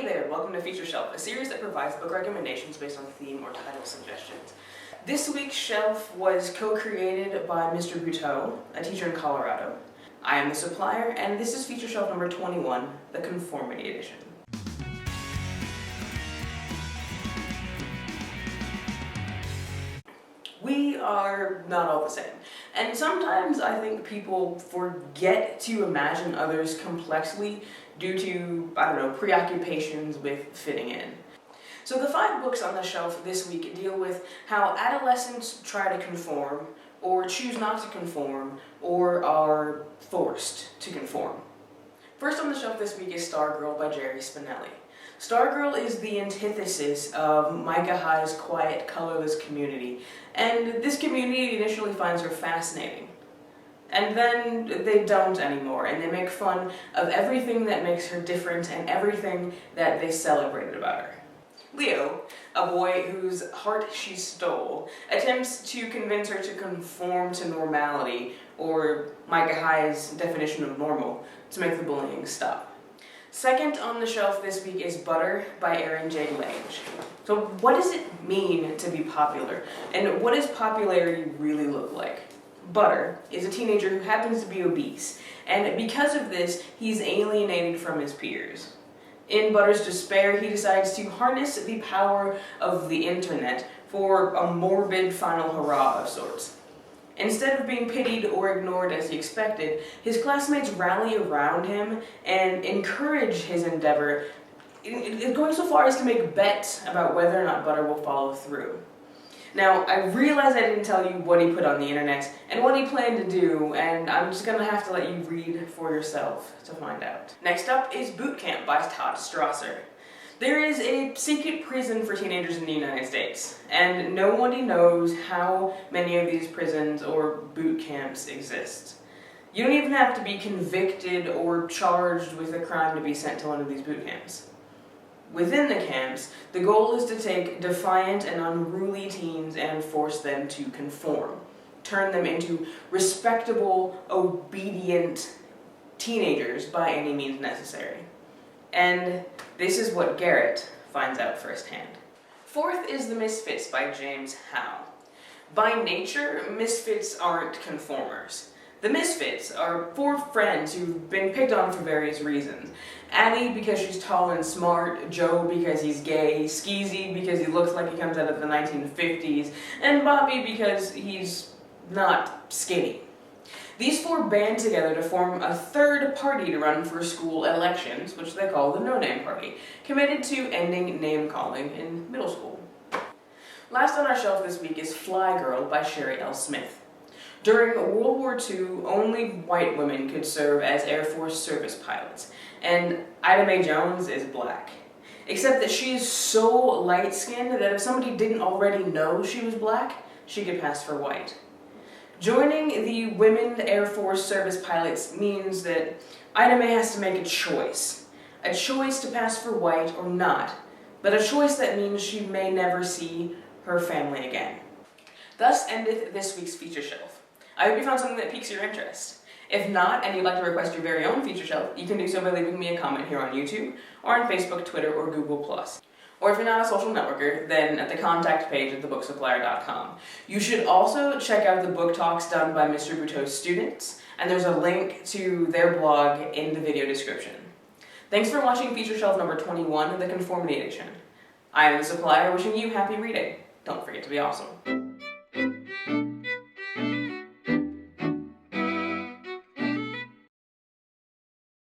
there, welcome to Feature Shelf, a series that provides book recommendations based on theme or title suggestions. This week's shelf was co-created by Mr. Buteau, a teacher in Colorado. I am the supplier, and this is Feature Shelf number 21, the Conformity edition. We are not all the same, and sometimes I think people forget to imagine others complexly due to, preoccupations with fitting in. So the 5 books on the shelf this week deal with how adolescents try to conform, or choose not to conform, or are forced to conform. First on the shelf this week is Stargirl by Jerry Spinelli. Stargirl is the antithesis of Micah High's quiet, colorless community, and this community initially finds her fascinating. And then they don't anymore, and they make fun of everything that makes her different and everything that they celebrated about her. Leo, a boy whose heart she stole, attempts to convince her to conform to normality, or Micah High's definition of normal, to make the bullying stop. Second on the shelf this week is Butter by Erin J. Lange. So what does it mean to be popular, and what does popularity really look like? Butter is a teenager who happens to be obese, and because of this, he's alienated from his peers. In Butter's despair, he decides to harness the power of the internet for a morbid final hurrah of sorts. Instead of being pitied or ignored as he expected, his classmates rally around him and encourage his endeavor, going so far as to make bets about whether or not Butter will follow through. Now, I realize I didn't tell you what he put on the internet and what he planned to do, and I'm just gonna have to let you read for yourself to find out. Next up is Boot Camp by Todd Strasser. There is a secret prison for teenagers in the United States, and nobody knows how many of these prisons or boot camps exist. You don't even have to be convicted or charged with a crime to be sent to one of these boot camps. Within the camps, the goal is to take defiant and unruly teens and force them to conform, turn them into respectable, obedient teenagers by any means necessary. And this is what Garrett finds out firsthand. Fourth is The Misfits by James Howe. By nature, misfits aren't conformers. The Misfits are 4 friends who've been picked on for various reasons. Addie because she's tall and smart, Joe because he's gay, Skeezy because he looks like he comes out of the 1950s, and Bobby because he's not skinny. These 4 band together to form a third party to run for school elections, which they call the No Name Party, committed to ending name-calling in middle school. Last on our shelf this week is Fly Girl by Sherry L. Smith. During World War II, only white women could serve as Air Force service pilots, and Ida Mae Jones is black. Except that she is so light-skinned that if somebody didn't already know she was black, she could pass for white. Joining the Women Air Force service pilots means that Ida Mae has to make a choice to pass for white or not, but a choice that means she may never see her family again. Thus endeth this week's Feature Shelf. I hope you found something that piques your interest. If not, and you'd like to request your very own feature shelf, you can do so by leaving me a comment here on YouTube, or on Facebook, Twitter, or Google+. Or if you're not a social networker, then at the contact page at thebooksupplier.com. You should also check out the book talks done by Mr. Buteau's students, and there's a link to their blog in the video description. Thanks for watching Feature Shelf number 21, the Conformity edition. I am the supplier, wishing you happy reading. Don't forget to be awesome.